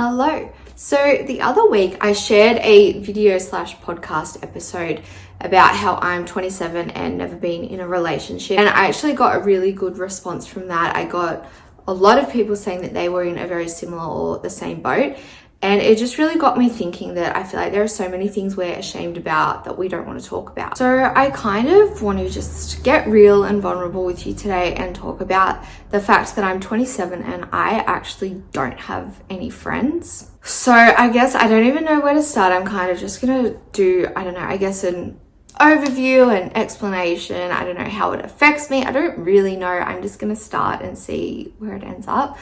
Hello. So the other week I shared a video slash podcast episode about how I'm 27 and never been in a relationship. And I actually got a really good response from that. I got a lot of people saying that they were in a very similar or the same boat. And it just really got me thinking that I feel like there are so many things we're ashamed about that we don't want to talk about. So I kind of want to just get real and vulnerable with you today and talk about the fact that I'm 27 and I actually don't have any friends. So I guess I don't even know where to start. I'm kind of just going to do, an overview and explanation. I don't know how it affects me. I don't really know. I'm just going to start and see where it ends up.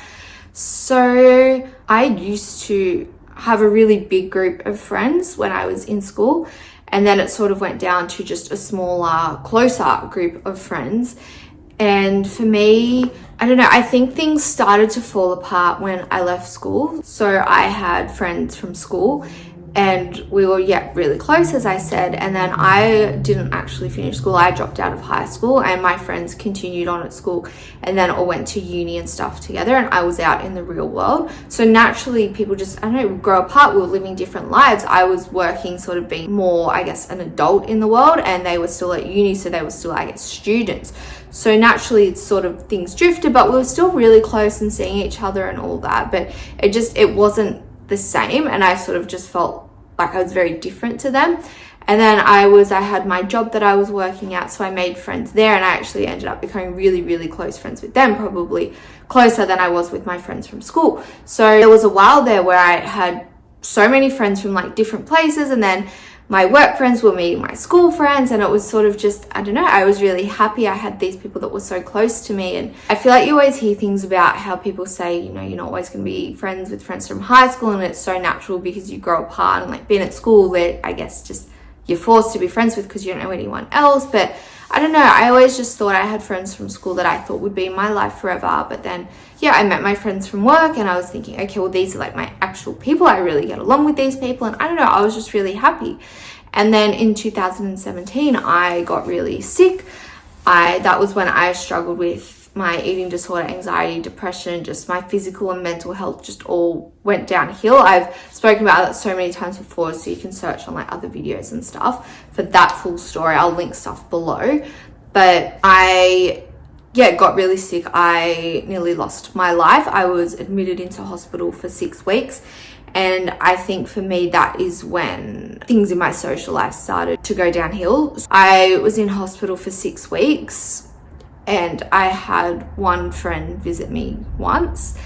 So I used to have a really big group of friends when I was in school, and then it sort of went down to just a smaller, closer group of friends. And for me, I don't know, I think things started to fall apart when I left school. So I had friends from school and we were, really close, as I said. And then I didn't actually finish school. I dropped out of high school and my friends continued on at school and then all went to uni and stuff together. And I was out in the real world. So naturally people just, grow apart. We were living different lives. I was working, sort of being more, an adult in the world, and they were still at uni. So they were still, students. So naturally it's sort of things drifted, but we were still really close and seeing each other and all that. But it wasn't the same. And I sort of just felt like I was very different to them. And then I had my job that I was working at, so I made friends there, and I actually ended up becoming really, really close friends with them, probably closer than I was with my friends from school. So there was a while there where I had so many friends from different places, and then my work friends were meeting my school friends, and it was sort of just, I was really happy I had these people that were so close to me. And I feel like you always hear things about how people say, you're not always going to be friends with friends from high school, and it's so natural because you grow apart, and being at school, that I guess just you're forced to be friends with because you don't know anyone else. But I don't know, I always just thought I had friends from school that I thought would be in my life forever. But then, I met my friends from work, and I was thinking, okay, well, these are my actual people. I really get along with these people. And I don't know, I was just really happy. And then in 2017, I got really sick. That was when I struggled with my eating disorder, anxiety, depression, just my physical and mental health just all went downhill. I've spoken about that so many times before, so you can search on other videos and stuff for that full story. I'll link stuff below. But I got really sick. I nearly lost my life. I was admitted into hospital for 6 weeks. And I think for me, that is when things in my social life started to go downhill. I was in hospital for 6 weeks, and I had one friend visit me once,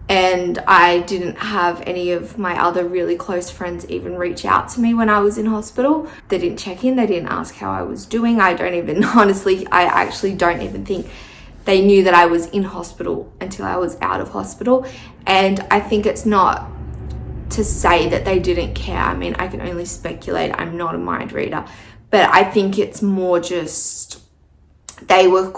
and I didn't have any of my other really close friends even reach out to me when I was in hospital. They didn't check in. They didn't ask how I was doing. I actually don't even think they knew that I was in hospital until I was out of hospital. And I think it's not to say that they didn't care. I can only speculate. I'm not a mind reader. But I think it's more just they were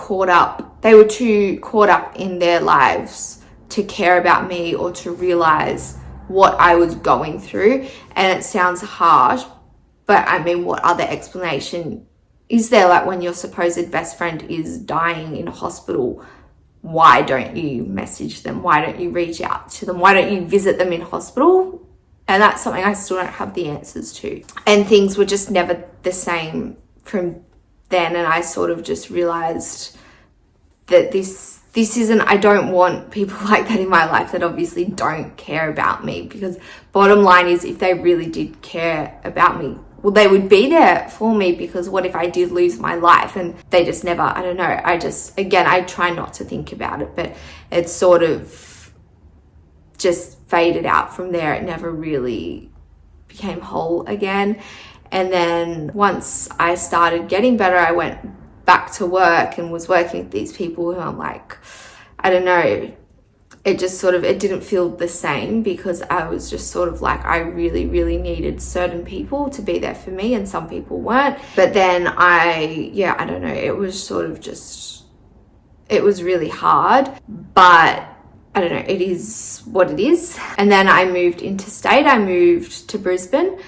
too caught up in their lives to care about me or to realize what I was going through. And it sounds harsh, but what other explanation is there? When your supposed best friend is dying in a hospital, why don't you message them? Why don't you reach out to them? Why don't you visit them in hospital? And that's something I still don't have the answers to. And things were just never the same from then. And I sort of just realized that this isn't, I don't want people like that in my life that obviously don't care about me, because bottom line is, if they really did care about me, well, they would be there for me, because what if I did lose my life? And they just never, I try not to think about it, but it's sort of just faded out from there. It never really became whole again. And then once I started getting better, I went back to work and was working with these people who I'm it just sort of, it didn't feel the same, because I was just sort of I really, really needed certain people to be there for me, and some people weren't. But then it was sort of just, it was really hard, but it is what it is. And then I moved interstate. I moved to Brisbane,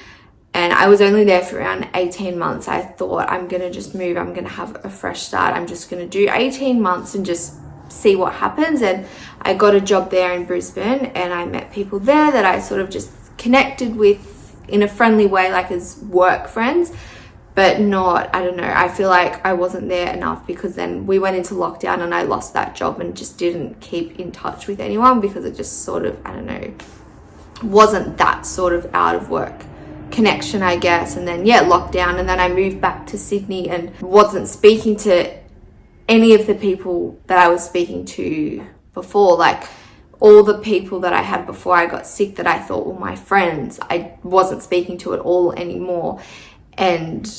and I was only there for around 18 months. I thought, I'm going to just move. I'm going to have a fresh start. I'm just going to do 18 months and just see what happens. And I got a job there in Brisbane, and I met people there that I sort of just connected with in a friendly way, like as work friends, but not, I don't know, I feel like I wasn't there enough, because then we went into lockdown and I lost that job and just didn't keep in touch with anyone, because it just sort of, I don't know, wasn't that sort of out of work connection, I guess. And then lockdown, and then I moved back to Sydney and wasn't speaking to any of the people that I was speaking to before. Like all the people that I had before I got sick that I thought were my friends, I wasn't speaking to at all anymore. And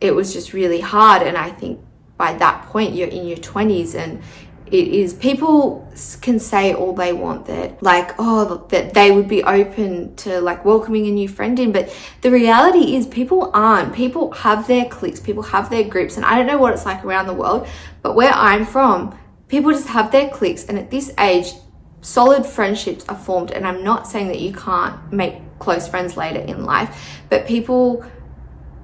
it was just really hard. And I think by that point you're in your 20s, and it is, people can say all they want that, like, oh, that they would be open to like welcoming a new friend in, but the reality is people aren't. People have their cliques, people have their groups, and I don't know what it's like around the world, but where I'm from, people just have their cliques, and at this age solid friendships are formed. And I'm not saying that you can't make close friends later in life, but people,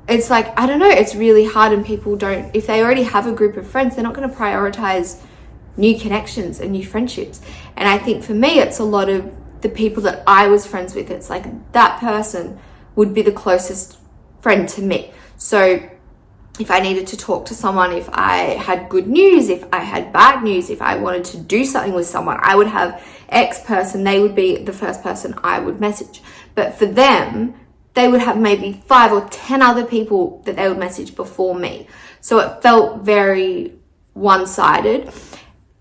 it's like, I don't know, it's really hard. And people don't, if they already have a group of friends, they're not going to prioritize new connections and new friendships. And I think for me, it's a lot of the people that I was friends with. It's like that person would be the closest friend to me. So if I needed to talk to someone, if I had good news, if I had bad news, if I wanted to do something with someone, I would have X person, they would be the first person I would message. But for them, they would have maybe 5 or 10 other people that they would message before me. So it felt very one-sided.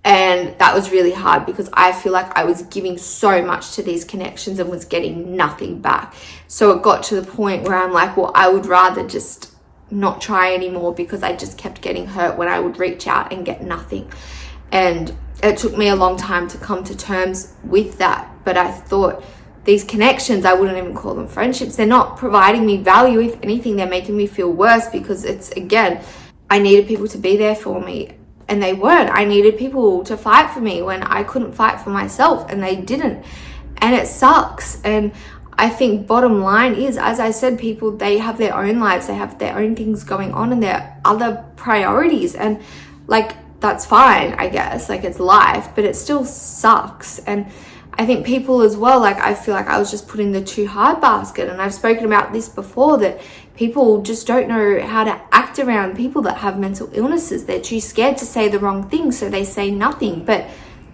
And that was really hard, because I feel like I was giving so much to these connections and was getting nothing back. So it got to the point where I'm like, well, I would rather just not try anymore, because I just kept getting hurt when I would reach out and get nothing. And it took me a long time to come to terms with that. But I thought these connections, I wouldn't even call them friendships. They're not providing me value. If anything, they're making me feel worse, because it's, again, I needed people to be there for me, and they weren't. I needed people to fight for me when I couldn't fight for myself, and they didn't. And it sucks. And I think bottom line is, as I said, people, they have their own lives, they have their own things going on, and their other priorities. And like, that's fine, I guess, like it's life, but it still sucks. And I think people as well, like I feel like I was just put in the too hard basket. And I've spoken about this before, that people just don't know how to act around people that have mental illnesses. They're too scared to say the wrong thing, so they say nothing. But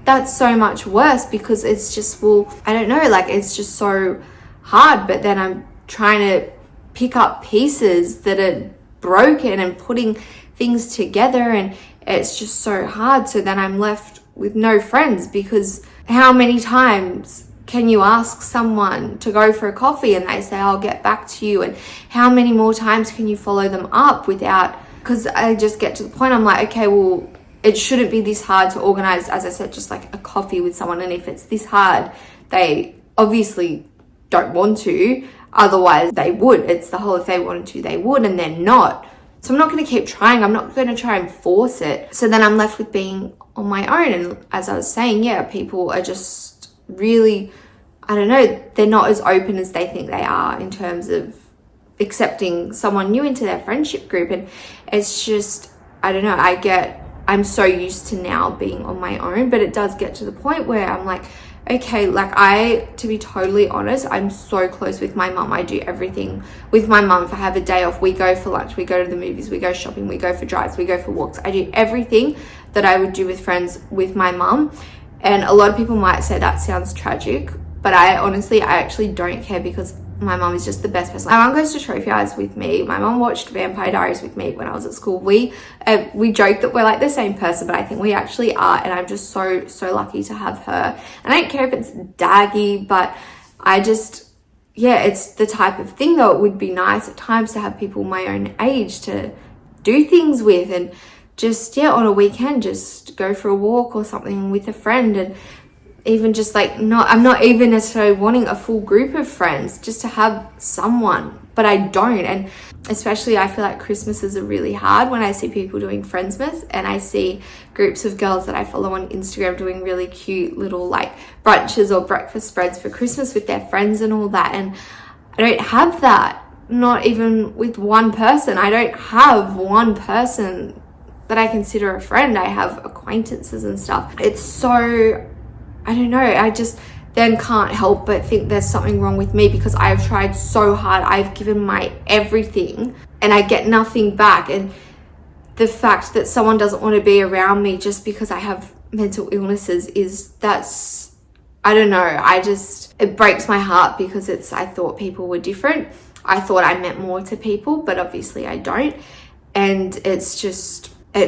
that's so much worse, because it's just, well, I don't know, like it's just so hard. But then I'm trying to pick up pieces that are broken and putting things together, and it's just so hard. So then I'm left with no friends, because how many times can you ask someone to go for a coffee and they say, I'll get back to you? And how many more times can you follow them up without, because I just get to the point, I'm like, okay, well, it shouldn't be this hard to organize, as I said, just like a coffee with someone. And if it's this hard, they obviously don't want to, otherwise they would. It's the whole, if they wanted to, they would, and they're not. So I'm not going to keep trying. I'm not going to try and force it. So then I'm left with being on my own. And as I was saying, people are just really, I don't know, they're not as open as they think they are in terms of accepting someone new into their friendship group. And it's just, I don't know, I'm so used to now being on my own, but it does get to the point where I'm like, okay, like to be totally honest, I'm so close with my mum. I do everything with my mum. If I have a day off, we go for lunch, we go to the movies, we go shopping, we go for drives, we go for walks. I do everything that I would do with friends with my mum. And a lot of people might say that sounds tragic, but I actually don't care, because my mum is just the best person. My mum goes to Trophy Eyes with me. My mum watched Vampire Diaries with me when I was at school. We joke that we're like the same person, but I think we actually are. And I'm just so lucky to have her. And I don't care if it's daggy, but I just, it's the type of thing, though. It would be nice at times to have people my own age to do things with, and just, on a weekend, just go for a walk or something with a friend. And even just like, I'm not even necessarily wanting a full group of friends, just to have someone, but I don't. And especially I feel like Christmases are really hard when I see people doing Friendsmas, and I see groups of girls that I follow on Instagram doing really cute little like brunches or breakfast spreads for Christmas with their friends and all that. And I don't have that, not even with one person. I don't have one person that I consider a friend. I have acquaintances and stuff. It's so, I don't know, I just then can't help but think there's something wrong with me because I've tried so hard. I've given my everything and I get nothing back. And the fact that someone doesn't want to be around me just because I have mental illnesses that's, I don't know, it breaks my heart because I thought people were different. I thought I meant more to people, but obviously I don't. And it's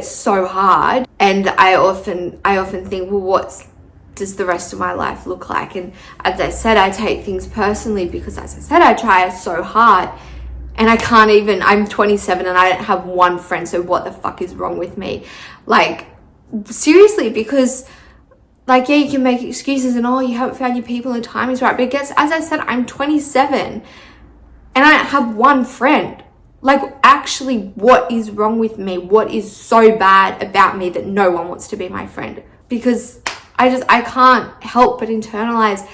so hard. And I often think, well, what does the rest of my life look like? And as I said, I take things personally because, as I said, I try so hard and I can't even, I'm 27 and I don't have one friend. So what the fuck is wrong with me? Like, seriously, because like, yeah, you can make excuses and, oh, you haven't found your people and time is right. But as I said, I'm 27 and I don't have one friend. Like, actually, what is wrong with me? What is so bad about me that no one wants to be my friend? Because I can't help but internalize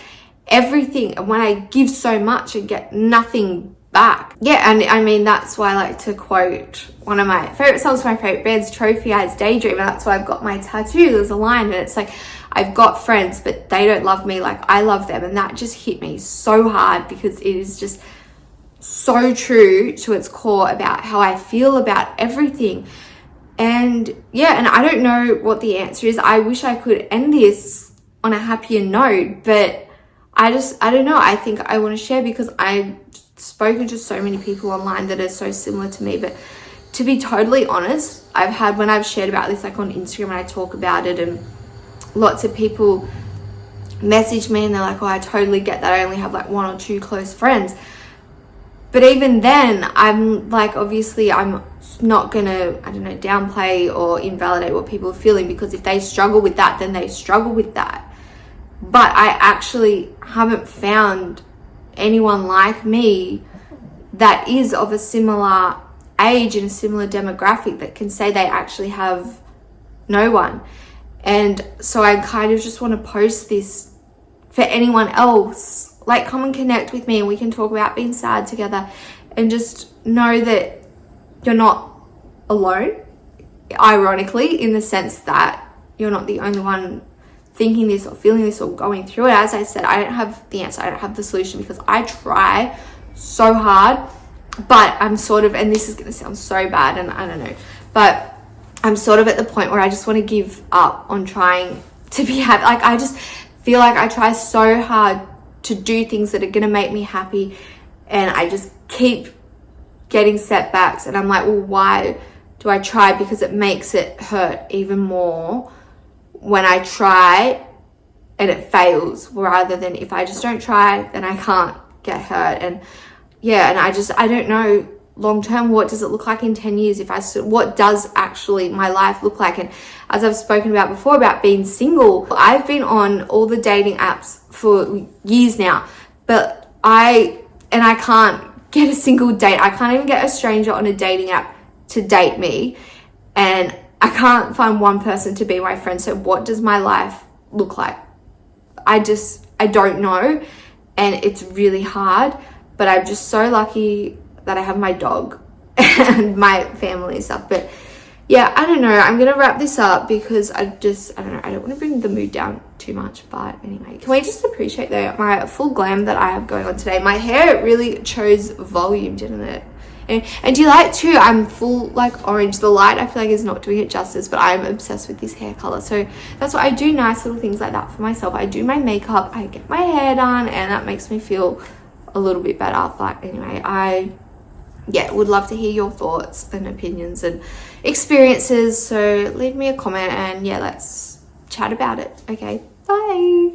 everything. And when I give so much and get nothing back. Yeah, and I mean, that's why I like to quote one of my favorite songs, my favorite band's Trophy Eyes Daydream. And that's why I've got my tattoo. There's a line and it's like, I've got friends, but they don't love me like I love them. And that just hit me so hard because it is just so true to its core about how I feel about everything. And yeah, and I don't know what the answer is. I wish I could end this on a happier note, but I don't know. I think I want to share because I've spoken to so many people online that are so similar to me. But to be totally honest, when I've shared about this, like on Instagram, and I talk about it, and lots of people message me and they're like, oh, I totally get that. I only have like one or two close friends. But even then, I'm like, obviously, I'm not going to, I don't know, downplay or invalidate what people are feeling, because if they struggle with that, then they struggle with that. But I actually haven't found anyone like me that is of a similar age and a similar demographic that can say they actually have no one. And so I kind of just want to post this for anyone else. Like, come and connect with me and we can talk about being sad together, and just know that you're not alone, ironically, in the sense that you're not the only one thinking this or feeling this or going through it. As I said, I don't have the answer. I don't have the solution because I try so hard, but I'm sort of, and this is going to sound so bad and I don't know, but I'm sort of at the point where I just want to give up on trying to be happy. Like, I just feel like I try so hard to do things that are going to make me happy, and I just keep getting setbacks, and I'm like, well, why do I try? Because it makes it hurt even more when I try and it fails, rather than if I just don't try, then I can't get hurt. And yeah, and I don't know long term, what does it look like in 10 years? What does actually my life look like? And as I've spoken about before about being single, I've been on all the dating apps for years now, but I can't get a single date. I can't even get a stranger on a dating app to date me, and I can't find one person to be my friend. So what does my life look like? I don't know, and it's really hard, but I'm just so lucky that I have my dog and my family and stuff. But yeah, I don't know. I'm going to wrap this up because I don't know. I don't want to bring the mood down too much. But anyway, can we just appreciate my full glam that I have going on today? My hair really chose volume, didn't it? And do you like too? I'm full like orange. The light, I feel like, is not doing it justice, but I'm obsessed with this hair color. So that's why I do nice little things like that for myself. I do my makeup, I get my hair done, and that makes me feel a little bit better. But anyway, would love to hear your thoughts and opinions and experiences. So leave me a comment and let's chat about it. Okay, bye.